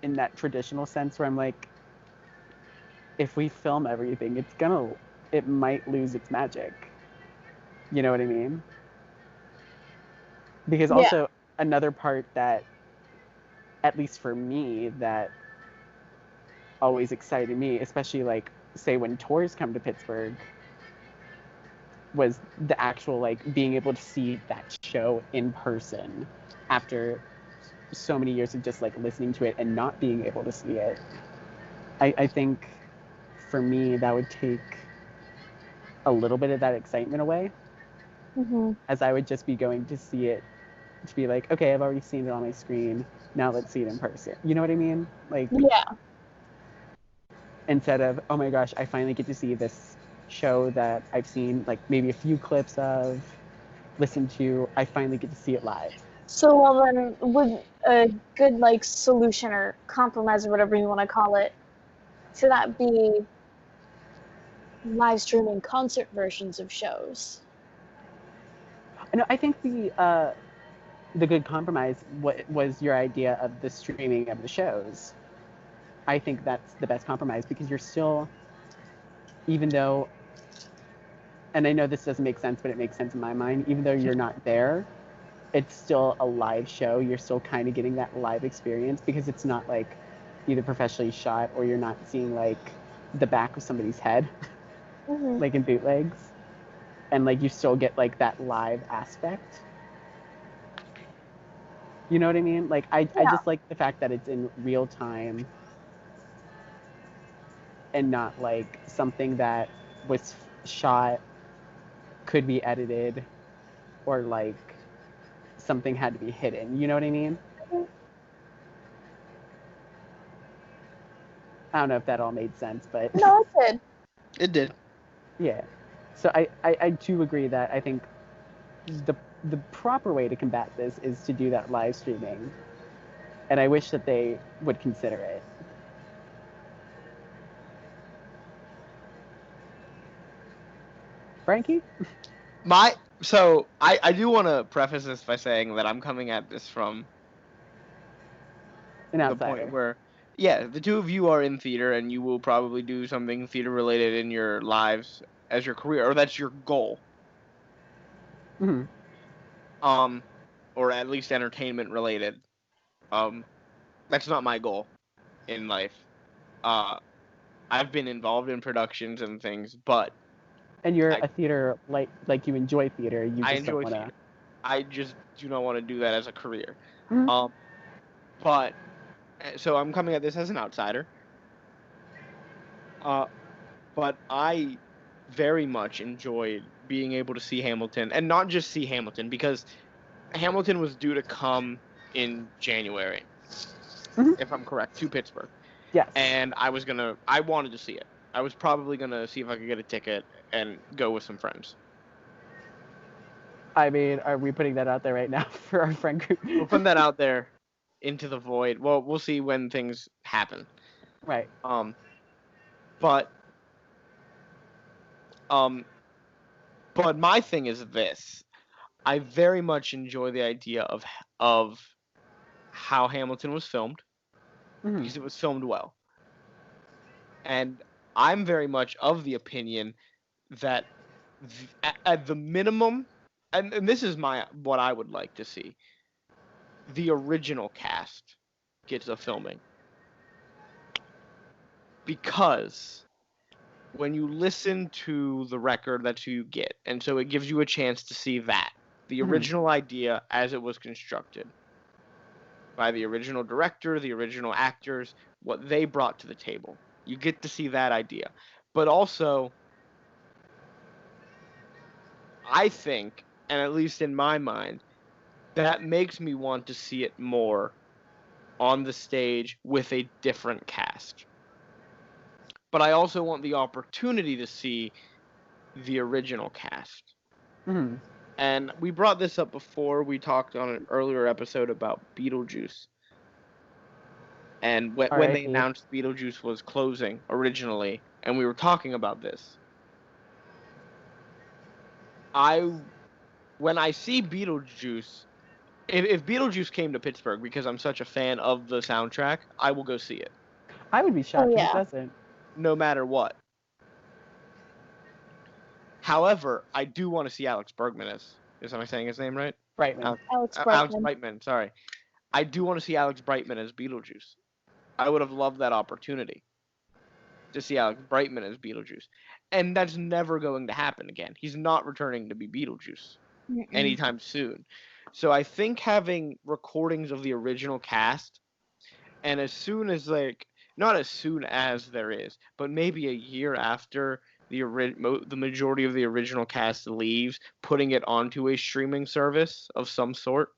in that traditional sense where I'm like, if we film everything, it might lose its magic. You know what I mean? Because Yeah. also another part that, at least for me, that always excited me, especially like say when tours come to Pittsburgh, was the actual like being able to see that show in person after so many years of just like listening to it and not being able to see it. I think for me that would take a little bit of that excitement away, Mm-hmm. as I would just be going to see it to be like, okay, I've already seen it on my screen, now let's see it in person. You know what I mean? Like, Yeah. instead of, oh my gosh, I finally get to see this show that I've seen like maybe a few clips of, listened to, I finally get to see it live. So, well, then, would a good, like, solution or compromise or whatever you want to call it to that be live streaming concert versions of shows? No, I think the good compromise was your idea of the streaming of the shows. I think that's the best compromise because you're still, even though, and I know this doesn't make sense, but it makes sense in my mind, even though you're not there, it's still a live show. You're still kind of getting that live experience because it's not like either professionally shot or you're not seeing like the back of somebody's head, Mm-hmm. like in bootlegs. And like you still get like that live aspect. You know what I mean? Like I Yeah. just like the fact that it's in real time and not like something that was shot, could be edited, or like something had to be hidden. You know what I mean? I don't know if that all made sense, but No, it did. It did. yeah. So I do agree that I think the the proper way to combat this is to do that live streaming. And I wish that they would consider it. Frankie? So I do want to preface this by saying that I'm coming at this from An the point outsider. where, yeah, the two of you are in theater and you will probably do something theater related in your lives as your career, or that's your goal. Mm-hmm. Or at least entertainment related. Um, that's not my goal in life. Uh, I've been involved in productions and things, but And you're I a theater, like you enjoy theater, you I just don't enjoy want to. theater. I just do not want to do that as a career. Mhm. Um, but so I'm coming at this as an outsider. Uh, but I very much enjoyed being able to see Hamilton, and not just see Hamilton, because Hamilton was due to come in January, Mhm. if I'm correct, to Pittsburgh, Yes. and I wanted to see it. I was probably gonna see if I could get a ticket and go with some friends. I mean, are we putting that out there right now for our friend group? We're putting that out there into the void. Well, we'll see when things happen. Right. Um, but um, but my thing is this: I very much enjoy the idea of how Hamilton was filmed Mhm. because it was filmed well, and I'm very much of the opinion that at the minimum, and this is what I would like to see, the original cast gets a filming, because when you listen to the record, that's who you get, and so it gives you a chance to see that the Mhm. original idea as it was constructed by the original director, the original actors, what they brought to the table. You get to see that idea. But also, I think, and at least in my mind, that makes me want to see it more on the stage with a different cast. But I also want the opportunity to see the original cast. Mhm. And we brought this up before. We talked on an earlier episode about Beetlejuice. And when they R.I.P. announced Beetlejuice was closing originally, and we were talking about this, I when I see Beetlejuice, if Beetlejuice came to Pittsburgh, because I'm such a fan of the soundtrack, I will go see it, I would be shocked Oh if it yeah. doesn't. no matter what. However, I do want to see Alex Bergman as. Am I saying his name right? Brightman. Alex Alex Brightman. Brightman. Sorry, I do want to see Alex Brightman as Beetlejuice. I would have loved that opportunity to see Alex Brightman as Beetlejuice, and that's never going to happen again. He's not returning to be Beetlejuice Mm-mm. anytime soon. So I think having recordings of the original cast, and as soon as not as soon as there is, but maybe a year after the majority of the original cast leaves, putting it onto a streaming service of some sort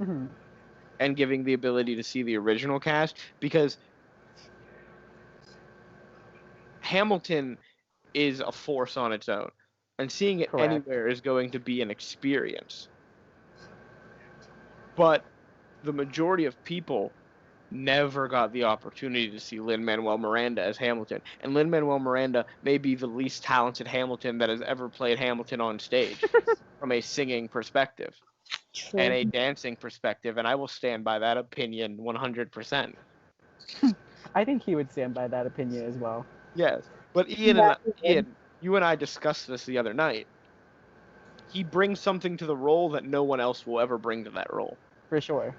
Mhm. and giving the ability to see the original cast, because Hamilton is a force on its own, and seeing it Correct. anywhere is going to be an experience. But the majority of people never got the opportunity to see Lin-Manuel Miranda as Hamilton. And Lin-Manuel Miranda may be the least talented Hamilton that has ever played Hamilton on stage from a singing perspective and True. a dancing perspective, and I will stand by that opinion 100%. I think he would stand by that opinion as well. Yes. But Yeah, he did. Ian, you and I discussed this the other night. He brings something to the role that no one else will ever bring to that role. For sure.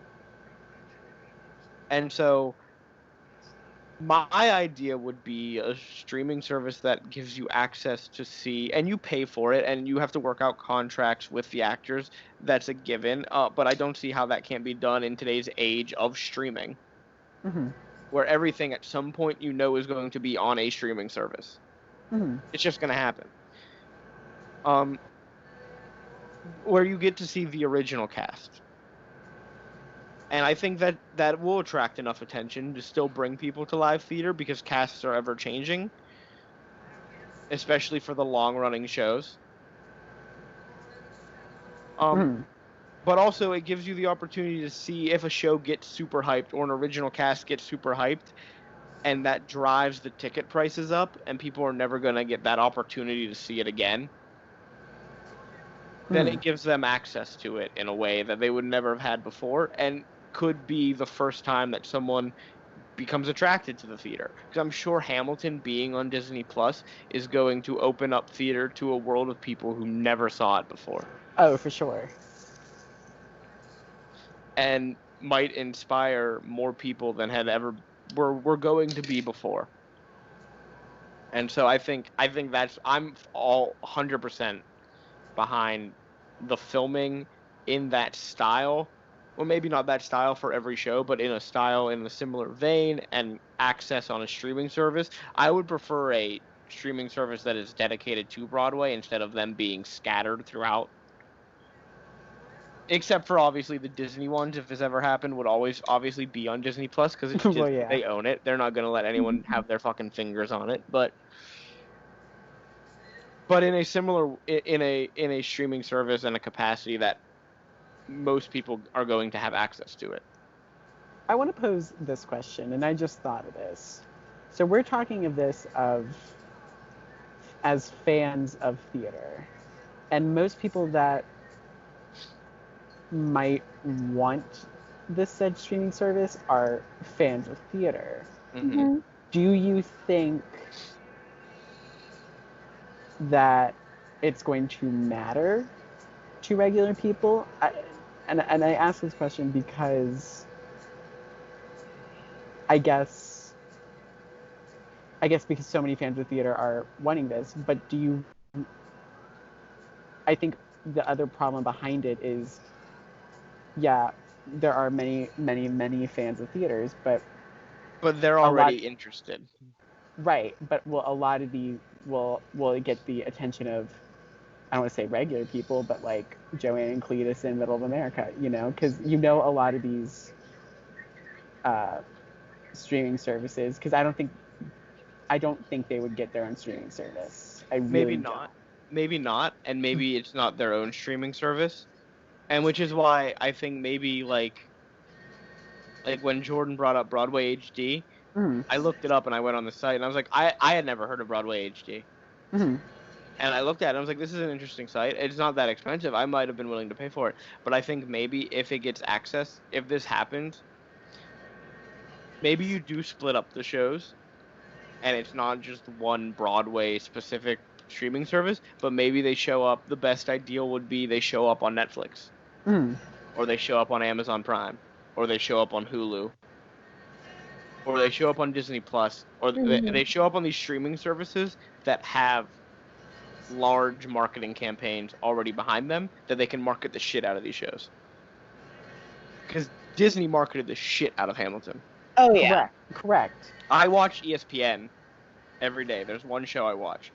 And so my idea would be a streaming service that gives you access to see, and you pay for it, and you have to work out contracts with the actors. That's a given. But I don't see how that can't be done in today's age of streaming, Mhm. where everything at some point is going to be on a streaming service. Mhm. It's just going to happen. Um, where you get to see the original cast. And I think that will attract enough attention to still bring people to live theater, because casts are ever changing, especially for the long running shows. Um, Mhm. but also it gives you the opportunity to see if a show gets super hyped or an original cast gets super hyped, and that drives the ticket prices up, and people are never going to get that opportunity to see it again. Then Mhm. it gives them access to it in a way that they would never have had before, and could be the first time that someone becomes attracted to the theater, because I'm sure Hamilton being on Disney Plus is going to open up theater to a world of people who never saw it before, Oh, for sure. and might inspire more people than had ever were going to be before. And so I think that's I'm all 100% behind the filming in that style, well, maybe not that style for every show, but in a style in a similar vein and access on a streaming service, I would prefer a streaming service that is dedicated to Broadway instead of them being scattered throughout. Except for obviously the Disney ones, if this ever happened, would always obviously be on Disney Plus because it's Well, Disney. yeah. They own it. They're not gonna let anyone have their fucking fingers on it. But in a similar in a streaming service and a capacity that most people are going to have access to it. I want to pose this question, and I just thought of this. So we're talking of this as fans of theater, and most people that might want this said streaming service are fans of theater. Mm-hmm. Do you think that it's going to matter to regular people? And I ask this question because I guess because so many fans of theater are wanting this, but I think the other problem behind it is, yeah, there are many fans of theaters, but they're already interested. Right, but will a lot of these will it get the attention of, I don't want to say regular people, but like Joanne and Cletus in Middle of America, because a lot of these streaming services, because I don't think they would get their own streaming service. I really don't. Maybe not, and maybe it's not their own streaming service, and which is why I think maybe like when Jordan brought up Broadway HD, I looked it up and I went on the site and I was like, I had never heard of Broadway HD. Mm-hmm. And I looked at it and I was like, this is an interesting site. It's not that expensive. I might have been willing to pay for it. But I think maybe if it gets access, if this happens, maybe you do split up the shows and it's not just one Broadway specific streaming service, but maybe they show up. The best ideal would be they show up on Netflix, or they show up on Amazon Prime, or they show up on Hulu, or they show up on Disney Plus, or they show up on these streaming services that have large marketing campaigns already behind them that they can market the shit out of these shows. Because Disney marketed the shit out of Hamilton. Oh yeah. Correct. I watch ESPN every day. There's one show I watch.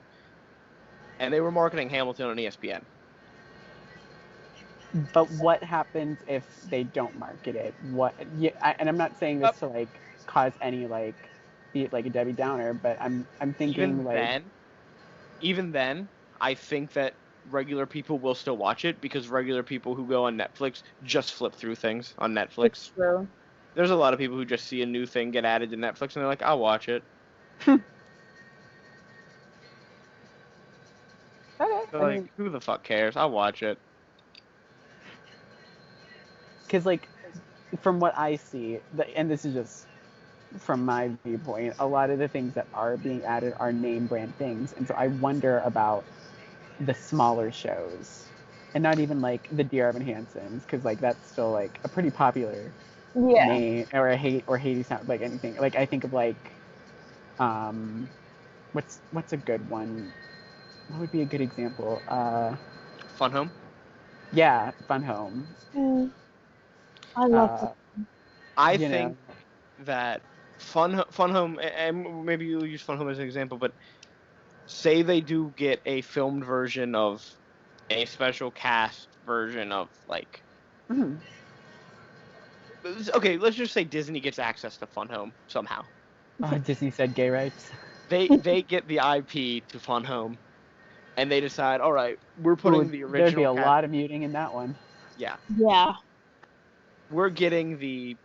And they were marketing Hamilton on ESPN. But what happens if they don't market it? And I'm not saying this to like cause any like be it like a Debbie Downer, but I'm thinking even then, I think that regular people will still watch it because regular people who go on Netflix just flip through things on Netflix. It's true. There's a lot of people who just see a new thing get added to Netflix and they're like, I'll watch it. Okay. Like, who the fuck cares? I'll watch it. Because like, from what I see, and this is just from my viewpoint, a lot of the things that are being added are name brand things, and so I wonder about the smaller shows, and not even like the Dear Evan Hansen's, because like that's still like a pretty popular name, or Haiti sound like anything. Like I think of like, what's a good one? What would be a good example? Fun Home? Yeah, Fun Home. I love it. I think that Fun Home, and maybe you'll use Fun Home as an example, but say they do get a filmed version of a special cast version of like. Okay, let's just say Disney gets access to Fun Home somehow. Disney said gay rights. They get the IP to Fun Home, and they decide, all right, we're putting the original. There'd be a lot of muting in that one. Yeah. Yeah. We're putting the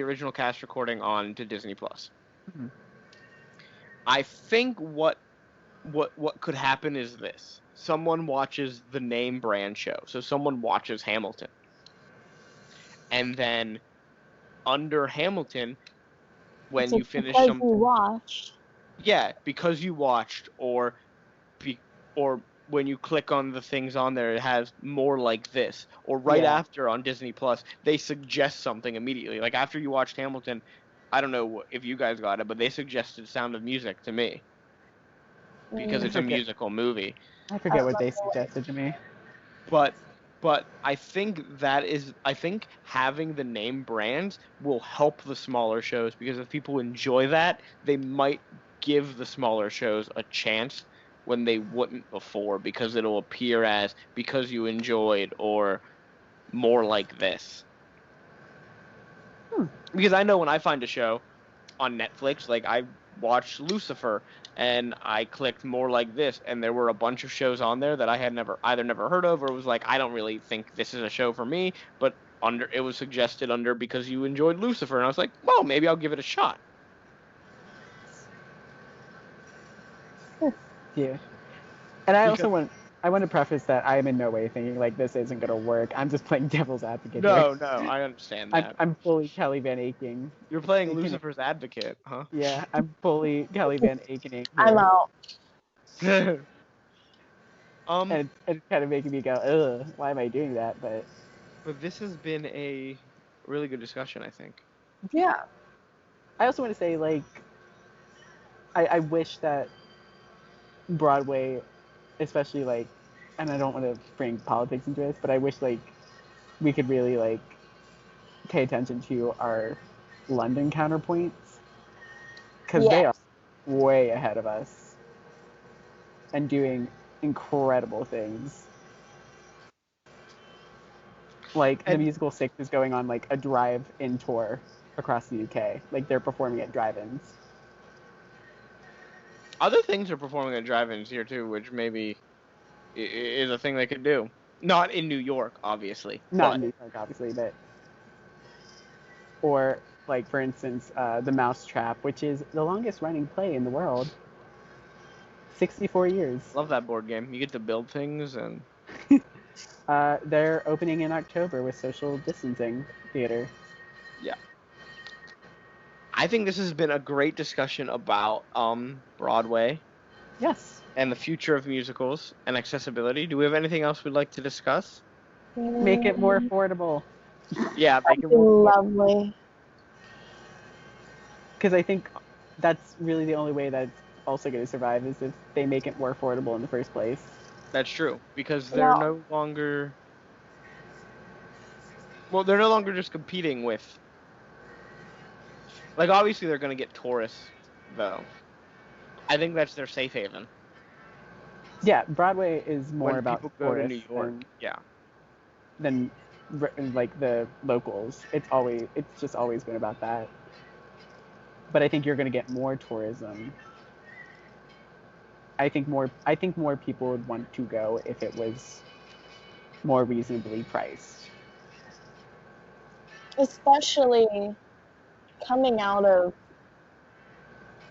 original cast recording on to Disney Plus. I think what could happen is this: someone watches the name brand show, so someone watches Hamilton, and then under Hamilton, when you finish because you watched. Yeah, because you watched, or when you click on the things on there, it has more like this. Or after on Disney Plus, they suggest something immediately. Like after you watched Hamilton, I don't know if you guys got it, but they suggested Sound of Music to me. Because it's a musical movie. I forget what they suggested to me. But But I think having the name brands will help the smaller shows, because if people enjoy that, they might give the smaller shows a chance when they wouldn't before, because it'll appear as because you enjoyed or more like this. Because I know when I find a show on Netflix, like I watched Lucifer and I clicked more like this, and there were a bunch of shows on there that I had never heard of, or was like, I don't really think this is a show for me, but it was suggested under because you enjoyed Lucifer, and I was like, well, maybe I'll give it a shot. Yeah. And I also Because- want to preface that I am in no way thinking like this isn't gonna work. I'm just playing devil's advocate No, here. I understand that. I'm fully Kelly Van Aching. You're playing Aching. Lucifer's advocate, huh? Yeah, I'm fully Kelly Van Aching here. I'm out. And it's kind of making me go, ugh, why am I doing that? But this has been a really good discussion, I think. Yeah. I also want to say, like, I wish that Broadway, especially, like, and I don't want to bring politics into this, but I wish, like, we could really, like, pay attention to our London counterpoints. Because they are way ahead of us and doing incredible things. Like, the musical Six is going on, like, a drive-in tour across the UK. Like, they're performing at drive-ins. Other things are performing at drive-ins here too, which maybe is a thing they could do. Not in New York, obviously. Not in New York, obviously, but... Or, like, for instance, The Mousetrap, which is the longest-running play in the world. 64 years. Love that board game. You get to build things and... They're opening in October with social distancing theater. Yeah. I think this has been a great discussion about Broadway. Yes. And the future of musicals and accessibility. Do we have anything else we'd like to discuss? Make it more affordable. Yeah, make it more lovely. Because I think that's really the only way that's also going to survive is if they make it more affordable in the first place. That's true, because they're no longer... Well, they're no longer just competing with... Like, obviously they're going to get tourists, though. I think that's their safe haven. Yeah, Broadway is more when about people go to tourists New York. than like the locals. It's just always been about that. But I think you're going to get more tourism. I think more people would want to go if it was more reasonably priced. Especially coming out of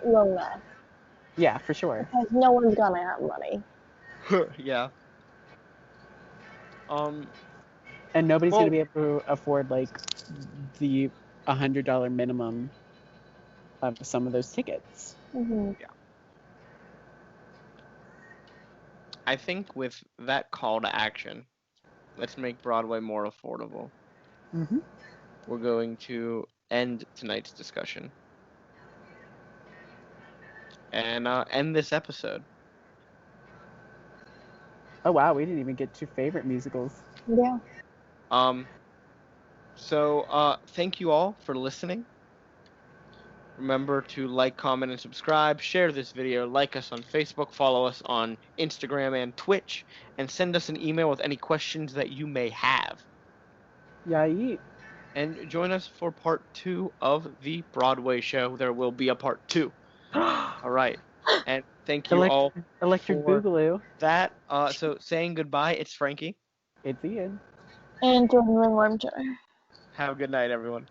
Rona. Yeah, for sure. Because no one's gonna have money. Yeah. And nobody's gonna be able to afford like the $100 minimum of some of those tickets. Mm-hmm. Yeah. I think with that call to action, let's make Broadway more affordable. Mm-hmm. We're going to end tonight's discussion and end this episode. Oh wow, we didn't even get to favorite musicals. Yeah. So thank you all for listening. Remember to like, comment, and subscribe. Share this video. Like us on Facebook. Follow us on Instagram and Twitch. And send us an email with any questions that you may have. Yeah. And join us for part 2 of the Broadway show. There will be a part 2. All right. And thank you all Electric for Boogaloo. that. So saying goodbye, it's Frankie. It's Ian. And Jordan Ringworm. Have a good night, everyone.